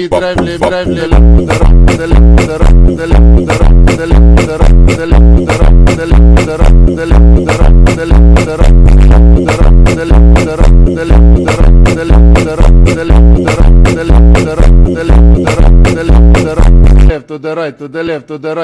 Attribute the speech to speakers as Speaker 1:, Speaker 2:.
Speaker 1: mi drive, le drive, le left to the right, to the left, to the right.